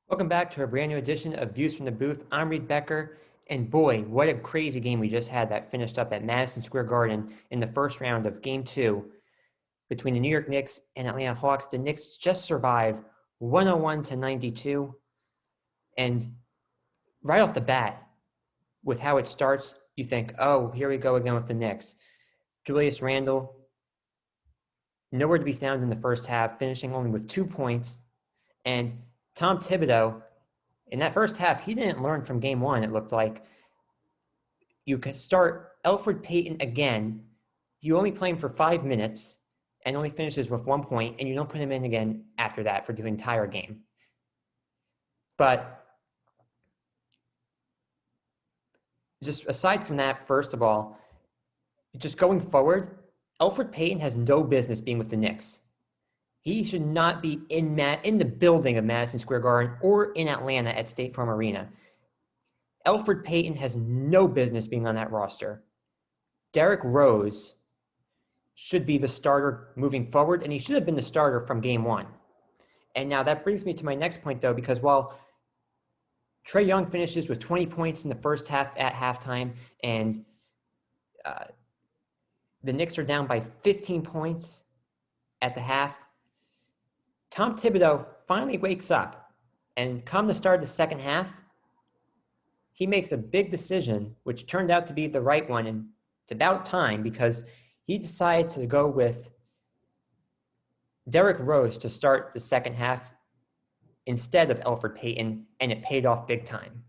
Welcome back to a brand new edition of Views from the Booth. I'm Reed Becker, and boy, what a crazy game we just had that finished up at Madison Square Garden in the first round of Game 2 between the New York Knicks and Atlanta Hawks. The Knicks just survived 101-92, and right off the bat, with how it starts, you think, oh, here we go again with the Knicks. Julius Randle, nowhere to be found in the first half, finishing only with 2 points, and Tom Thibodeau, in that first half, he didn't learn from game one, it looked like. You could start Elfrid Payton again. You only play him for 5 minutes and only finishes with 1 point, and you don't put him in again after that for the entire game. But just aside from that, first of all, just going forward, Elfrid Payton has no business being with the Knicks. He should not be in the building of Madison Square Garden or in Atlanta at State Farm Arena. Elfrid Payton has no business being on that roster. Derrick Rose should be the starter moving forward, and he should have been the starter from game one. And now that brings me to my next point, though, because while Trae Young finishes with 20 points in the first half at halftime, and the Knicks are down by 15 points at the half, Tom Thibodeau finally wakes up, and come the start of the second half, he makes a big decision, which turned out to be the right one, and it's about time because he decided to go with Derrick Rose to start the second half instead of Elfrid Payton, and it paid off big time.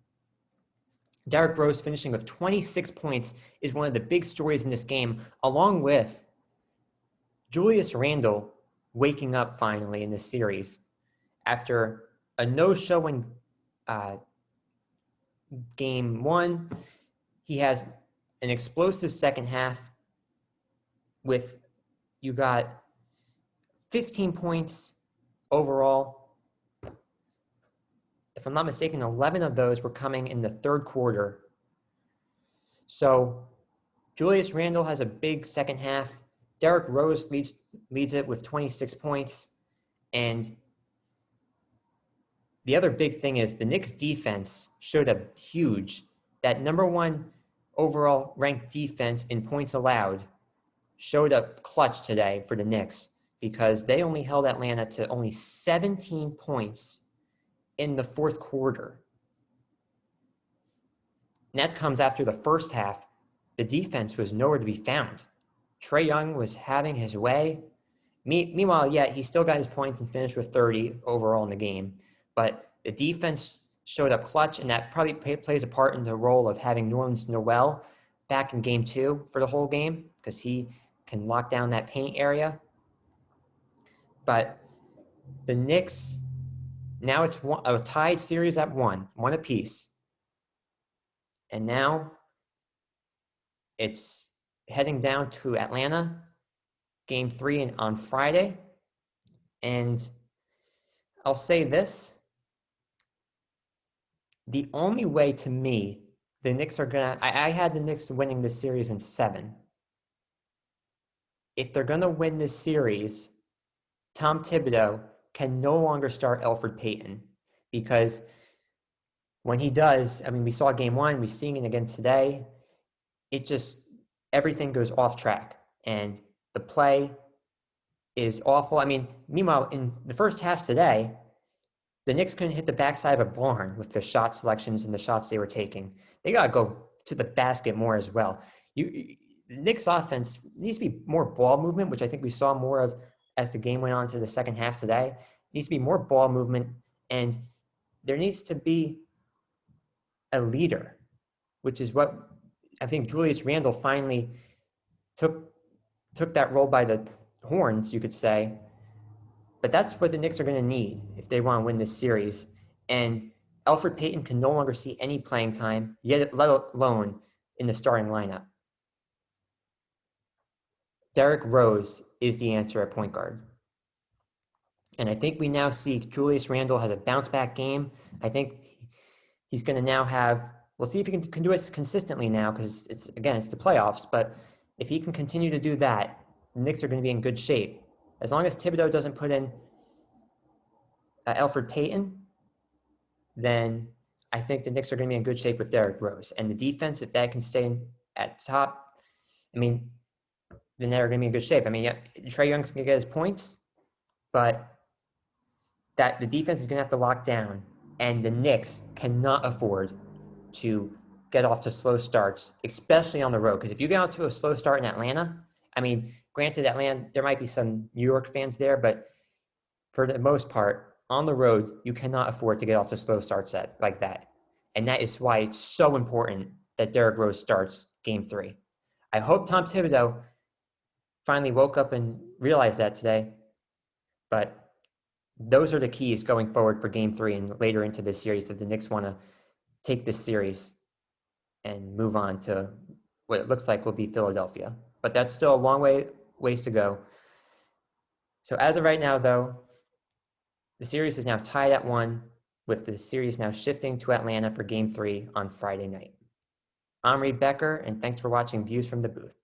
Derrick Rose finishing with 26 points is one of the big stories in this game, along with Julius Randle waking up finally in this series after a no-show in game one. He has an explosive second half with, you got 15 points overall. If I'm not mistaken, 11 of those were coming in the third quarter. So Julius Randle has a big second half. Derrick Rose leads it with 26 points. And the other big thing is the Knicks defense showed up huge. That number one overall ranked defense in points allowed showed up clutch today for the Knicks because they only held Atlanta to only 17 points in the fourth quarter. And that comes after the first half. The defense was nowhere to be found. Trae Young was having his way. Meanwhile, yeah, he still got his points and finished with 30 overall in the game. But the defense showed up clutch, and that probably plays a part in the role of having Nerlens Noel back in game two for the whole game because he can lock down that paint area. But the Knicks, now it's a tied series at one apiece. And now it's heading down to Atlanta, game 3 on Friday. And I'll say this. The only way to me, the Knicks are going to, I had the Knicks winning this series in 7. If they're going to win this series, Tom Thibodeau can no longer start Elfrid Payton because when he does, I mean, we saw game 1, we're seeing it again today, it just, everything goes off track and the play is awful. I mean, meanwhile, in the first half today, the Knicks couldn't hit the backside of a barn with the shot selections and the shots they were taking. They got to go to the basket more as well. The Knicks offense needs to be more ball movement, which I think we saw more of as the game went on to the second half today. It needs to be more ball movement, and there needs to be a leader, which is what I think Julius Randle finally took that role by the horns, you could say. But that's what the Knicks are going to need if they want to win this series. And Elfrid Payton can no longer see any playing time, yet let alone in the starting lineup. Derrick Rose is the answer at point guard. And I think we now see Julius Randle has a bounce-back game. I think he's going to now have – we'll see if he can do it consistently now because, it's the playoffs. But if he can continue to do that, the Knicks are going to be in good shape. As long as Thibodeau doesn't put in Elfrid Payton, then I think the Knicks are going to be in good shape with Derrick Rose. And the defense, if that can stay at top, I mean, then they're going to be in good shape. I mean, yeah, Trae Young's going to get his points, but that the defense is going to have to lock down, and the Knicks cannot afford to get off to slow starts, especially on the road. Because if you get out to a slow start in Atlanta, I mean, granted, Atlanta, there might be some New York fans there, but for the most part, on the road, you cannot afford to get off to slow starts like that. And that is why it's so important that Derrick Rose starts game 3. I hope Tom Thibodeau finally woke up and realized that today, but those are the keys going forward for game 3 and later into this series if the Knicks want to take this series and move on to what it looks like will be Philadelphia. But that's still a long ways to go. So as of right now, though, the series is now tied at 1, with the series now shifting to Atlanta for game 3 on Friday night. I'm Reed Becker, and thanks for watching Views from the Booth.